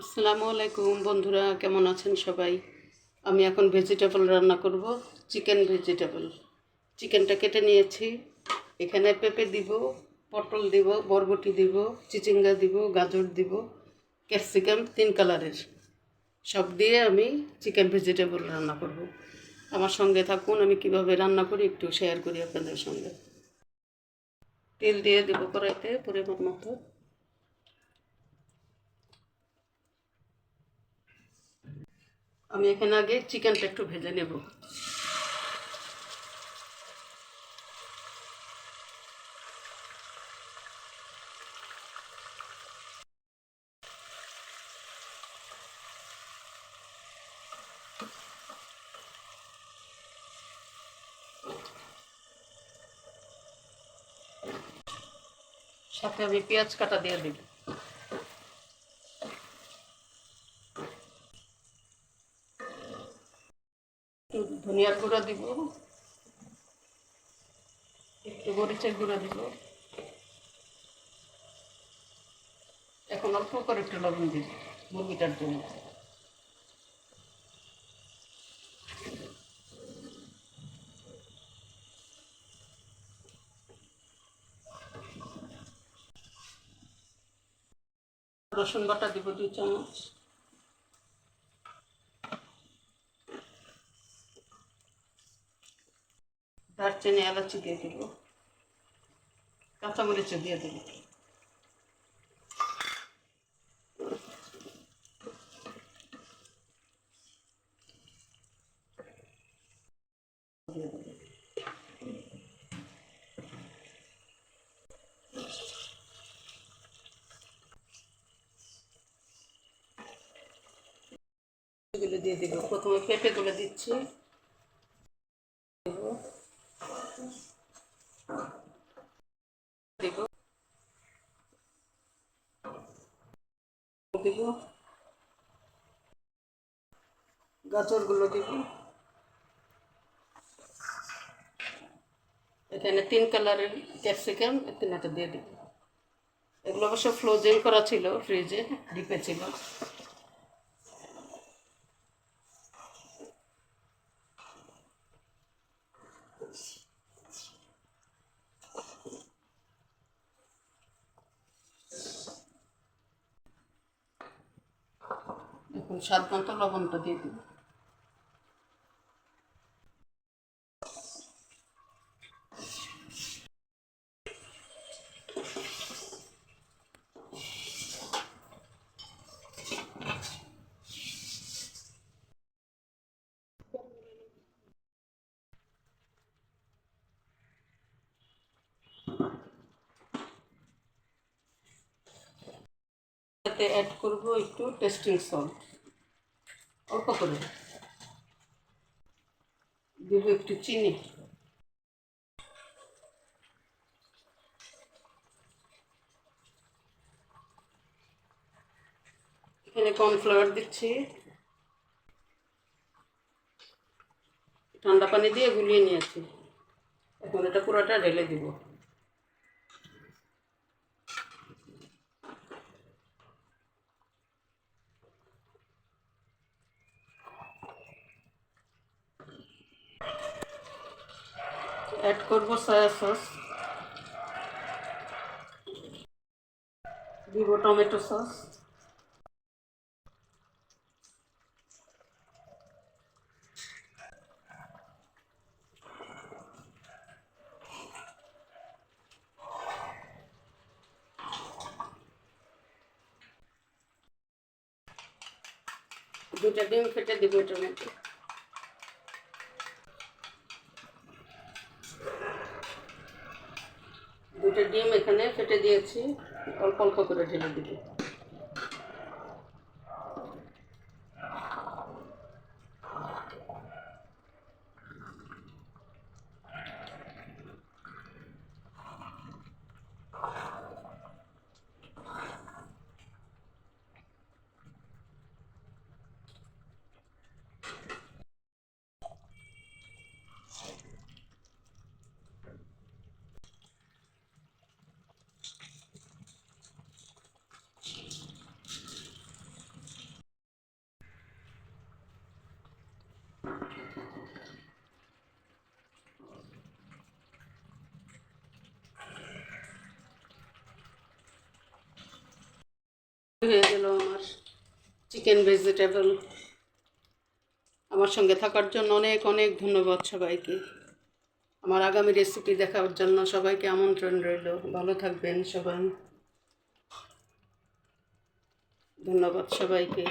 আসসালামু আলাইকুম বন্ধুরা, কেমন আছেন সবাই? আমি এখন ভেজিটেবল রান্না করব, চিকেন ভেজিটেবল। চিকেনটা কেটে নিয়েছি। এখানে পেঁপে দিব, পটল দিব, বরবটি দিব, চিচিঙ্গা দিব, গাজর দিব, ক্যাপসিকাম 3 কালারের। সব দিয়ে আমি চিকেন ভেজিটেবল রান্না করব। আমার সঙ্গে থাকুন, আমি কিভাবে রান্না করি একটু শেয়ার করি আপনাদের সঙ্গে। তেল দিয়ে দেবো কড়াইতে পরিমাণ মতো। আমি এখানে আগে চিকেনটা একটু ভেজে নেব। সাথে আমি পেঁয়াজ কাটা দিয়ে দেব। একটু ধনিয়ার গুঁড়া দিব, একটু মরিচের গুঁড়া দিব, এখন অল্প করে একটু লবণ দিব মুরগিটার জন্য। রসুন বাটা দিব 2 চামচ। দারচিনি এলাচি দিয়ে দিব, কাঁচামরিচও দিয়ে দিব। দিয়ে দেবো। এগুলো দিয়ে দিব, প্রথমে পেঁপেগুলো দিচ্ছি। দেব দিব দিব, গাজরগুলো দিব। এখানে 3 কালারের ক্যাপসিকাম এখানে দিয়ে দিব। এগুলো অবশ্য ফ্রোজেন করা ছিল, ফ্রিজে ডিপে ছিল। এখন স্বাদ মতো লবণটা দিয়ে দিব। এতে অ্যাড করব একটু টেস্টিং সল্ট, অল্প করে দিব, একটু চিনি। এখানে কর্নফ্লাওয়ার দিচ্ছি, ঠান্ডা পানি দিয়ে গুলিয়ে নিয়েছি। এখন এটা পুরোটা ঢেলে দিব। অ্যাড করব সয়া সস, দিব টমেটো সস, দুটা ডিম ফেটে দিব এটার মধ্যে। দুটো ডিম এখানে ফেটে দিয়েছি, অল্প অল্প করে ঢেলে দিব। হয়ে গেল আমার চিকেন ভেজিটেবল। আমার সঙ্গে থাকার জন্য অনেক অনেক ধন্যবাদ সবাইকে। আমার আগামী রেসিপি দেখার জন্য সবাইকে আমন্ত্রণ রইল। ভালো থাকবেন সবাই। ধন্যবাদ সবাইকে।